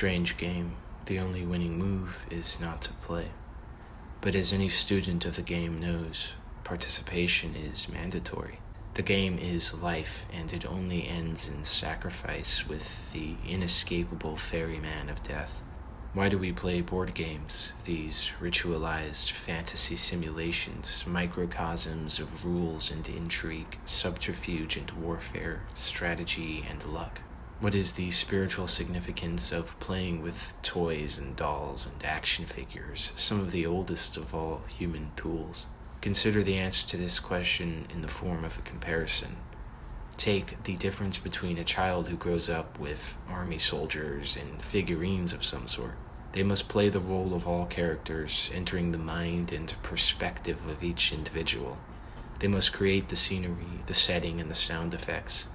strange game. The only winning move is not to play. But as any student of the game knows, participation is mandatory. The game is life, and it only ends in sacrifice with the inescapable ferryman of death. Why do we play board games, these ritualized fantasy simulations, microcosms of rules and intrigue, subterfuge and warfare, strategy and luck? What is the spiritual significance of playing with toys and dolls and action figures, some of the oldest of all human tools? Consider the answer to this question in the form of a comparison. Take the difference between a child who grows up with army soldiers and figurines of some sort. They must play the role of all characters, entering the mind and perspective of each individual. They must create the scenery, the setting, and the sound effects,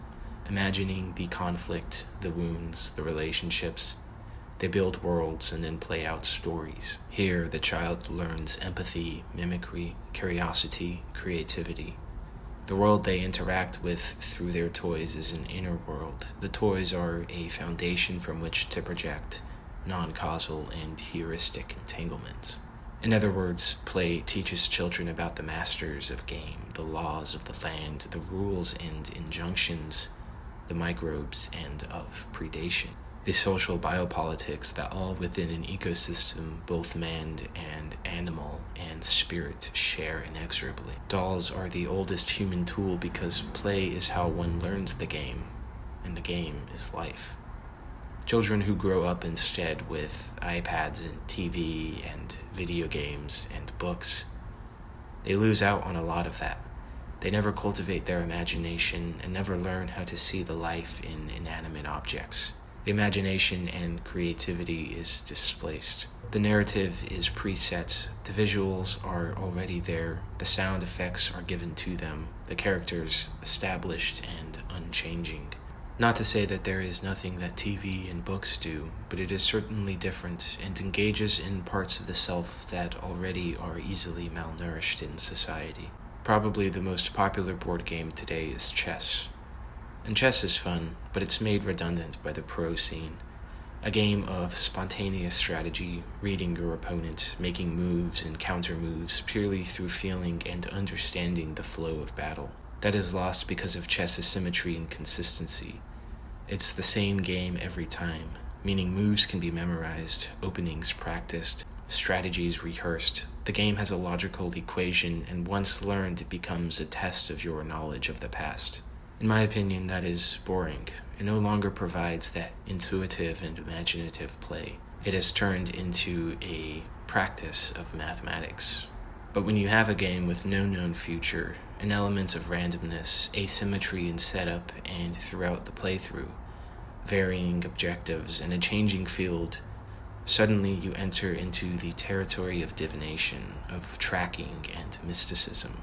imagining the conflict, the wounds, the relationships. They build worlds and then play out stories. Here, the child learns empathy, mimicry, curiosity, creativity. The world they interact with through their toys is an inner world. The toys are a foundation from which to project non-causal and heuristic entanglements. In other words, play teaches children about the masters of game, the laws of the land, the rules and injunctions, the microbes, and of predation. The social biopolitics that all within an ecosystem, both man and animal and spirit, share inexorably. Dolls are the oldest human tool because play is how one learns the game, and the game is life. Children who grow up instead with iPads and TV and video games and books, they lose out on a lot of that. They never cultivate their imagination and never learn how to see the life in inanimate objects. The imagination and creativity is displaced. The narrative is preset, the visuals are already there, the sound effects are given to them, the characters established and unchanging. Not to say that there is nothing that TV and books do, but it is certainly different and engages in parts of the self that already are easily malnourished in society. Probably the most popular board game today is chess. And chess is fun, but it's made redundant by the pro scene. A game of spontaneous strategy, reading your opponent, making moves and counter moves purely through feeling and understanding the flow of battle. That is lost because of chess's symmetry and consistency. It's the same game every time, meaning moves can be memorized, openings practiced, strategies rehearsed. The game has a logical equation, and once learned, it becomes a test of your knowledge of the past. In my opinion, that is boring. It no longer provides that intuitive and imaginative play. It has turned into a practice of mathematics. But when you have a game with no known future, an element of randomness, asymmetry in setup and throughout the playthrough, varying objectives, and a changing field, suddenly you enter into the territory of divination, of tracking and mysticism,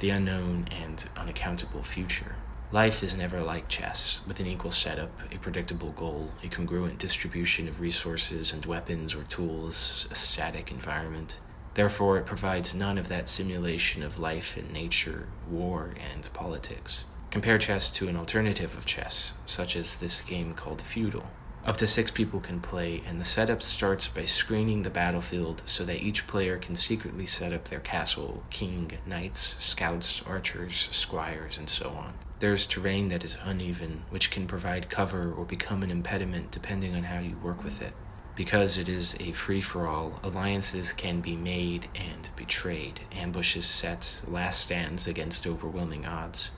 the unknown and unaccountable future. Life is never like chess, with an equal setup, a predictable goal, a congruent distribution of resources and weapons or tools, a static environment. Therefore, it provides none of that simulation of life in nature, war, and politics. Compare chess to an alternative of chess, such as this game called Feudal. Up to 6 people can play, and the setup starts by screening the battlefield so that each player can secretly set up their castle, king, knights, scouts, archers, squires, and so on. There is terrain that is uneven, which can provide cover or become an impediment depending on how you work with it. Because it is a free-for-all, alliances can be made and betrayed, ambushes set, last stands against overwhelming odds.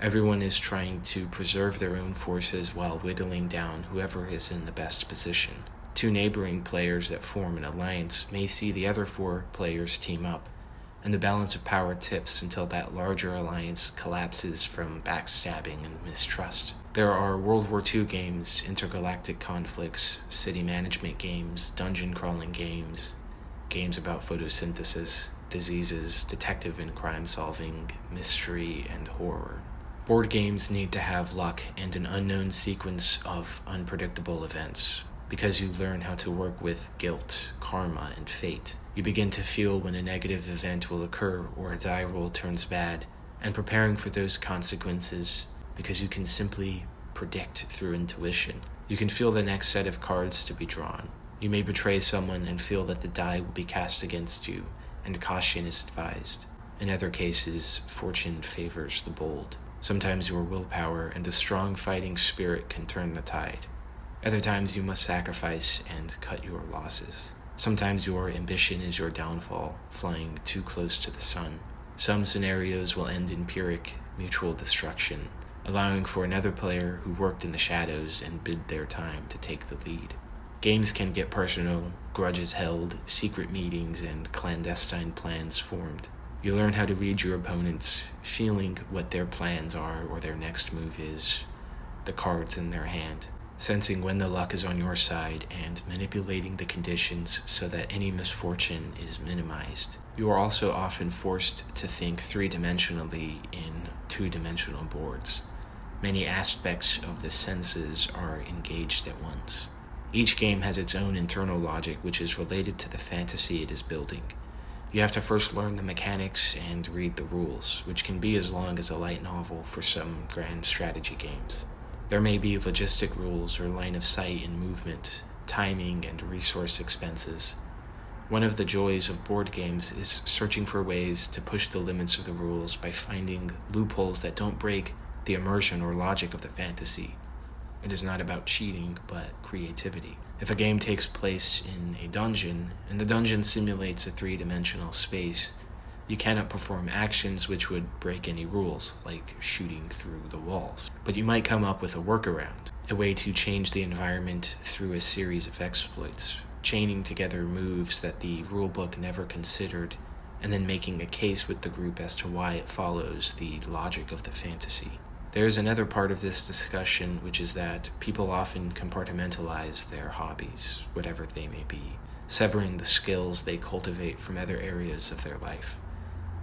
Everyone is trying to preserve their own forces while whittling down whoever is in the best position. 2 neighboring players that form an alliance may see the other 4 players team up, and the balance of power tips until that larger alliance collapses from backstabbing and mistrust. There are World War II games, intergalactic conflicts, city management games, dungeon crawling games, games about photosynthesis, diseases, detective and crime solving, mystery, and horror. Board games need to have luck and an unknown sequence of unpredictable events, because you learn how to work with guilt, karma, and fate. You begin to feel when a negative event will occur or a die roll turns bad, and preparing for those consequences because you can simply predict through intuition. You can feel the next set of cards to be drawn. You may betray someone and feel that the die will be cast against you, and caution is advised. In other cases, fortune favors the bold. Sometimes your willpower and a strong fighting spirit can turn the tide. Other times you must sacrifice and cut your losses. Sometimes your ambition is your downfall, flying too close to the sun. Some scenarios will end in Pyrrhic mutual destruction, allowing for another player who worked in the shadows and bid their time to take the lead. Games can get personal, grudges held, secret meetings, and clandestine plans formed. You learn how to read your opponents, feeling what their plans are or their next move is, the cards in their hand, sensing when the luck is on your side, and manipulating the conditions so that any misfortune is minimized. You are also often forced to think three-dimensionally in two-dimensional boards. Many aspects of the senses are engaged at once. Each game has its own internal logic which is related to the fantasy it is building. You have to first learn the mechanics and read the rules, which can be as long as a light novel for some grand strategy games. There may be logistic rules or line of sight and movement, timing and resource expenses. One of the joys of board games is searching for ways to push the limits of the rules by finding loopholes that don't break the immersion or logic of the fantasy. It is not about cheating, but creativity. If a game takes place in a dungeon, and the dungeon simulates a three-dimensional space, you cannot perform actions which would break any rules, like shooting through the walls. But you might come up with a workaround, a way to change the environment through a series of exploits, chaining together moves that the rulebook never considered, and then making a case with the group as to why it follows the logic of the fantasy. There is another part of this discussion, which is that people often compartmentalize their hobbies, whatever they may be, severing the skills they cultivate from other areas of their life.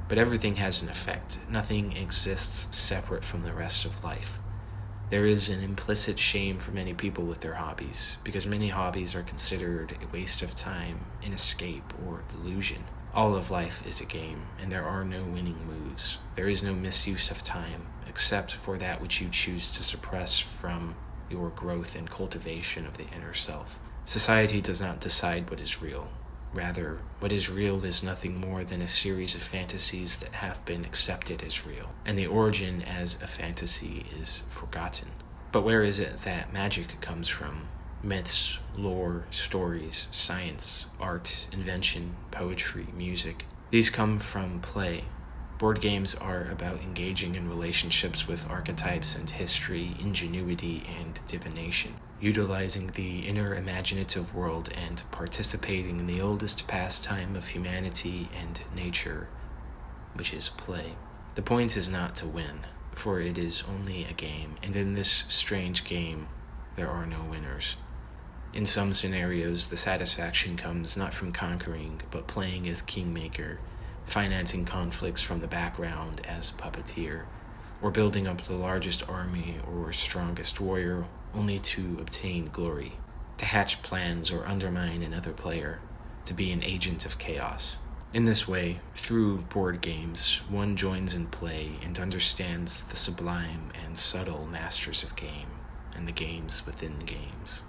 But everything has an effect. Nothing exists separate from the rest of life. There is an implicit shame for many people with their hobbies, because many hobbies are considered a waste of time, an escape, or delusion. All of life is a game, and there are no winning moves. There is no misuse of time, except for that which you choose to suppress from your growth and cultivation of the inner self. Society does not decide what is real. Rather, what is real is nothing more than a series of fantasies that have been accepted as real, and the origin as a fantasy is forgotten. But where is it that magic comes from? Myths, lore, stories, science, art, invention, poetry, music. These come from play. Board games are about engaging in relationships with archetypes and history, ingenuity, and divination, utilizing the inner imaginative world and participating in the oldest pastime of humanity and nature, which is play. The point is not to win, for it is only a game, and in this strange game, there are no winners. In some scenarios, the satisfaction comes not from conquering, but playing as kingmaker, financing conflicts from the background as puppeteer, or building up the largest army or strongest warrior only to obtain glory, to hatch plans or undermine another player, to be an agent of chaos. In this way, through board games, one joins in play and understands the sublime and subtle masters of game, and the games within games.